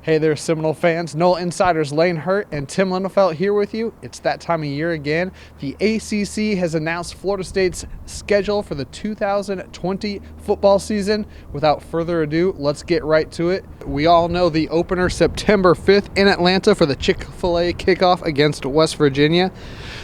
Hey there, Seminole fans. Nole Insiders Lane Hurt and Tim Lindefelt here with you. It's that time of year again. The ACC has announced Florida State's schedule for the 2020 football season. Without further ado, let's get right to it. We all know the opener September 5th in Atlanta for the Chick-fil-A kickoff against West Virginia.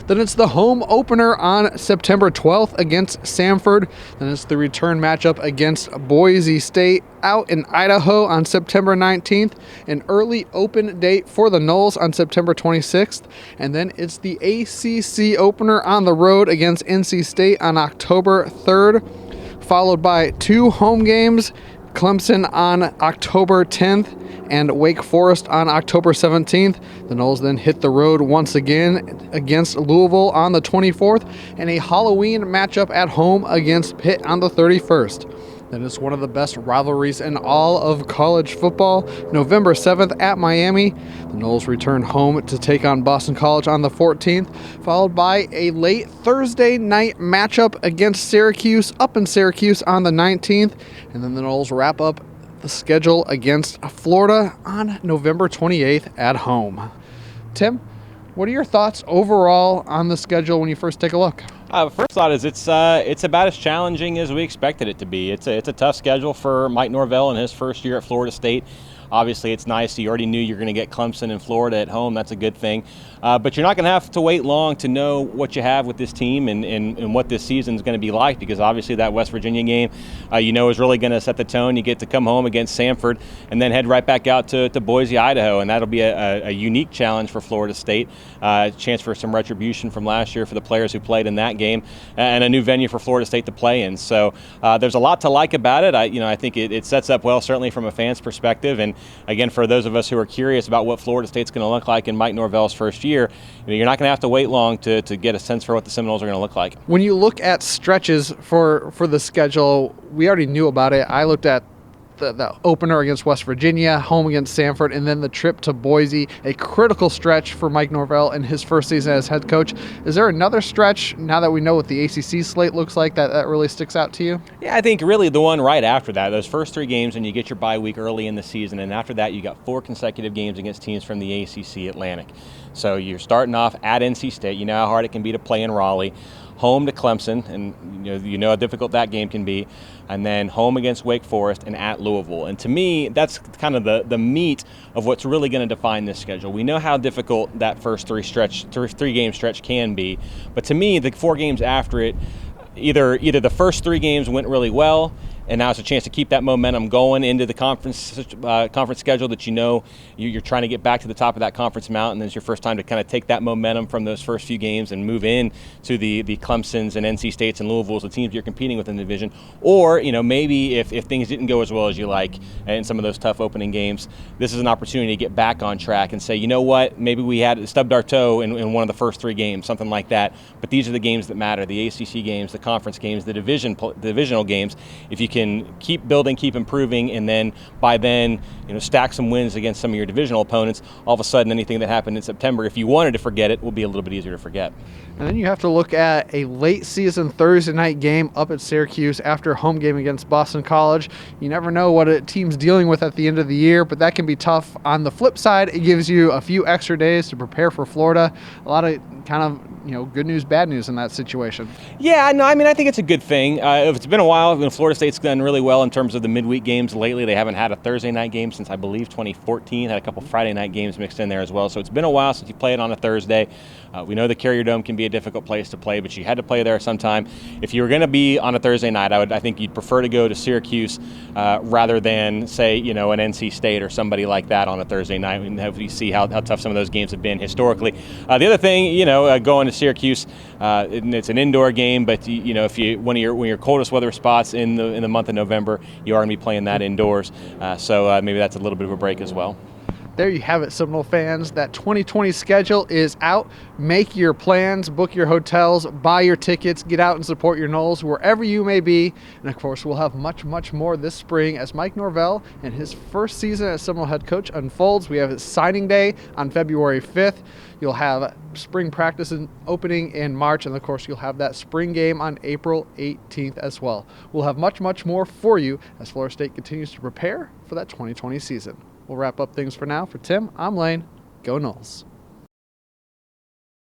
Then it's the home opener on September 12th against Samford. Then it's the return matchup against Boise State out in Idaho on September 19th. An early open date for the Noles on September 26th. And then it's the ACC opener on the road against NC State on October 3rd, followed by two home games, Clemson on October 10th and Wake Forest on October 17th. The Noles then hit the road once again against Louisville on the 24th and a Halloween matchup at home against Pitt on the 31st. Then it's one of the best rivalries in all of college football. November 7th at Miami. The Noles return home to take on Boston College on the 14th, followed by a late Thursday night matchup against Syracuse up in Syracuse on the 19th. And then the Noles wrap up the schedule against Florida on November 28th at home. Tim, what are your thoughts overall on the schedule when you first take a look? First thought is it's about as challenging as we expected it to be. It's a tough schedule for Mike Norvell in his first year at Florida State. Obviously, it's nice. You already knew you're going to get Clemson and Florida at home. That's a good thing. But you're not going to have to wait long to know what you have with this team and what this season is going to be like, because obviously that West Virginia game, is really going to set the tone. You get to come home against Samford and then head right back out to Boise, Idaho, and that'll be a unique challenge for Florida State. Chance for some retribution from last year for the players who played in that game, and a new venue for Florida State to play in. So there's a lot to like about it. I think it sets up well, certainly from a fan's perspective. And again, for those of us who are curious about what Florida State's going to look like in Mike Norvell's first year, you're not going to have to wait long to get a sense for what the Seminoles are going to look like. When you look at stretches for the schedule, we already knew about it. I looked at the opener against West Virginia, home against Samford, and then the trip to Boise, a critical stretch for Mike Norvell in his first season as head coach. Is there another stretch, now that we know what the ACC slate looks like, that really sticks out to you? Yeah, I think really the one right after that, those first three games, and you get your bye week early in the season, and after that you got 4 consecutive games against teams from the ACC Atlantic. So you're starting off at NC State. You know how hard it can be to play in Raleigh. Home to Clemson, and you know how difficult that game can be, and then home against Wake Forest and at Louisville. And to me, that's kind of the meat of what's really going to define this schedule. We know how difficult that first three-game stretch can be, but to me, the 4 games after it, either the first 3 games went really well, and now it's a chance to keep that momentum going into the conference schedule that you're trying to get back to the top of that conference mountain. It's your first time to kind of take that momentum from those first few games and move in to the Clemsons and NC States and Louisvilles, the teams you're competing with in the division. Or, maybe if things didn't go as well as you like in some of those tough opening games, this is an opportunity to get back on track and say, you know what, maybe we had stubbed our toe in one of the first 3 games, something like that. But these are the games that matter, the ACC games, the conference games, the divisional games. If you can keep building, keep improving, and then by then, stack some wins against some of your divisional opponents, all of a sudden anything that happened in September, if you wanted to forget it, will be a little bit easier to forget. And then you have to look at a late season Thursday night game up at Syracuse after a home game against Boston College. You never know what a team's dealing with at the end of the year, but that can be tough. On the flip side, it gives you a few extra days to prepare for Florida. A lot of kind of good news, bad news in that situation. Yeah, no, I think it's a good thing. It's been a while. Florida State's done really well in terms of the midweek games lately. They haven't had a Thursday night game since, I believe, 2014. Had a couple Friday night games mixed in there as well. So it's been a while since you played on a Thursday. We know the Carrier Dome can be a difficult place to play, but you had to play there sometime. If you were going to be on a Thursday night, I think you'd prefer to go to Syracuse rather than, say, an NC State or somebody like that on a Thursday night. And you see how tough some of those games have been historically. The other thing, going to Syracuse, it's an indoor game, but if you one of your coldest weather spots in the month of November, you are going to be playing that indoors. So maybe that's a little bit of a break as well. There you have it, Seminole fans. That 2020 schedule is out. Make your plans, book your hotels, buy your tickets, get out and support your Noles wherever you may be. And of course, we'll have much, much more this spring as Mike Norvell and his first season as Seminole head coach unfolds. We have his signing day on February 5th. You'll have spring practice opening in March, and of course, you'll have that spring game on April 18th as well. We'll have much, much more for you as Florida State continues to prepare for that 2020 season. we'll wrap up things for now. For Tim, I'm Lane. Go Noles.